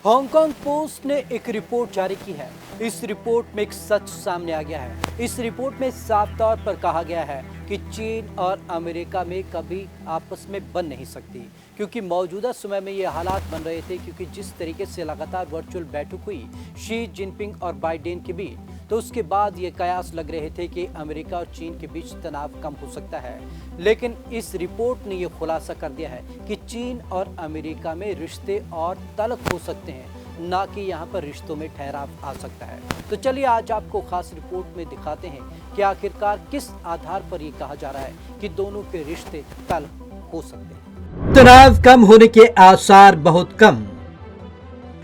Hong Kong post ने एक report जारी की है। इस रिपोर्ट में एक सच सामने आ गया है। इस रिपोर्ट में साफ तौर पर कहा गया है कि चीन और अमेरिका में कभी आपस में बन नहीं सकती, क्योंकि मौजूदा समय में ये हालात बन रहे थे। क्योंकि जिस तरीके से लगातार वर्चुअल बैठक हुई शी जिनपिंग और बाइडेन के बीच, तो उसके बाद ये कयास लग रहे थे कि अमेरिका और चीन के बीच तनाव कम हो सकता है। लेकिन इस रिपोर्ट ने ये खुलासा कर दिया है कि चीन और अमेरिका में रिश्ते और तल्ख हो सकते हैं, ना कि यहाँ पर रिश्तों में ठहराव आ सकता है। तो चलिए आज आपको खास रिपोर्ट में दिखाते हैं कि आखिरकार किस आधार पर ये कहा जा रहा है कि दोनों के रिश्ते तल्ख हो सकते हैं। तनाव कम होने के आसार बहुत कम।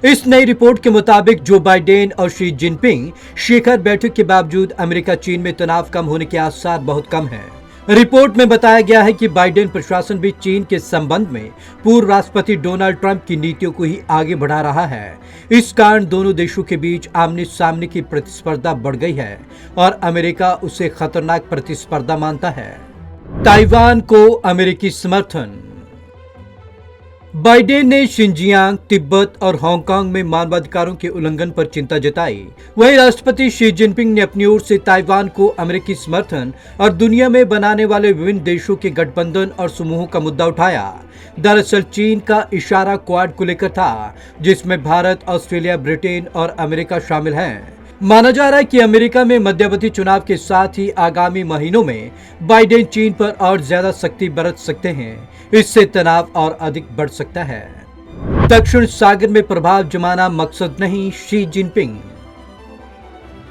इस नई रिपोर्ट के मुताबिक जो बाइडेन और शी जिनपिंग शिखर बैठक के बावजूद अमेरिका चीन में तनाव कम होने के आसार बहुत कम हैं। रिपोर्ट में बताया गया है कि बाइडेन प्रशासन भी चीन के संबंध में पूर्व राष्ट्रपति डोनाल्ड ट्रंप की नीतियों को ही आगे बढ़ा रहा है। इस कारण दोनों देशों के बीच आमने सामने की प्रतिस्पर्धा बढ़ गई है और अमेरिका उसे खतरनाक प्रतिस्पर्धा मानता है। ताइवान को अमेरिकी समर्थन। बाइडेन ने शिनजियांग, तिब्बत और हांगकांग में मानवाधिकारों के उल्लंघन पर चिंता जताई। वहीं राष्ट्रपति शी जिनपिंग ने अपनी ओर से ताइवान को अमेरिकी समर्थन और दुनिया में बनाने वाले विभिन्न देशों के गठबंधन और समूहों का मुद्दा उठाया। दरअसल चीन का इशारा क्वाड को लेकर था, जिसमें भारत, ऑस्ट्रेलिया, ब्रिटेन और अमेरिका शामिल हैं। माना जा रहा है कि अमेरिका में मध्यावधि चुनाव के साथ ही आगामी महीनों में बाइडेन चीन पर और ज्यादा सख्ती बरत सकते हैं। इससे तनाव और अधिक बढ़ सकता है। दक्षिण सागर में प्रभाव जमाना मकसद नहीं, शी जिनपिंग।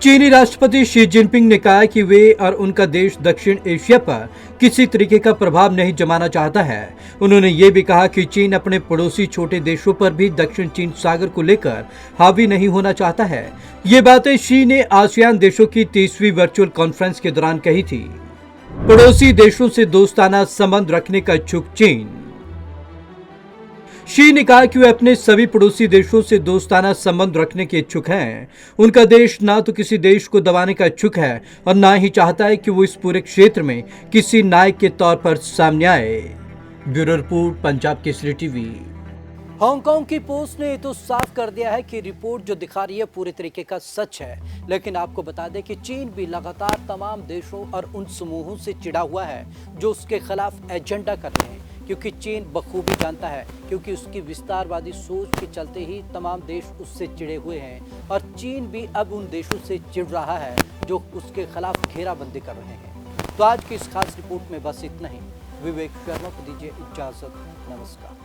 चीनी राष्ट्रपति शी जिनपिंग ने कहा कि वे और उनका देश दक्षिण एशिया पर किसी तरीके का प्रभाव नहीं जमाना चाहता है। उन्होंने ये भी कहा कि चीन अपने पड़ोसी छोटे देशों पर भी दक्षिण चीन सागर को लेकर हावी नहीं होना चाहता है। ये बातें शी ने आसियान देशों की 30वीं वर्चुअल कॉन्फ्रेंस के दौरान कही थी। पड़ोसी देशों से दोस्ताना संबंध रखने का इच्छुक चीन। शी ने कहा कि वे अपने सभी पड़ोसी देशों से दोस्ताना संबंध रखने के इच्छुक हैं। उनका देश ना तो किसी देश को दबाने का इच्छुक है और ना ही चाहता है कि वो इस पूरे क्षेत्र में किसी नायक के तौर पर सामने आए। Bureau report, Punjab Kesari TV. Hong Kong की पोस्ट ने तो साफ कर दिया है कि रिपोर्ट जो दिखा रही है पूरे तरीके का सच है। लेकिन आपको बता दें कि चीन भी लगातार तमाम देशों और उन समूहों से चिढ़ा हुआ है जो उसके खिलाफ एजेंडा कर रहे हैं, क्योंकि चीन बखूबी जानता है, क्योंकि उसकी विस्तारवादी सोच के चलते ही तमाम देश उससे चिढ़े हुए हैं और चीन भी अब उन देशों से चिढ़ रहा है जो उसके खिलाफ घेराबंदी कर रहे हैं। तो आज की इस खास रिपोर्ट में बस इतना ही। विवेक शर्मा को दीजिए इजाजत। नमस्कार।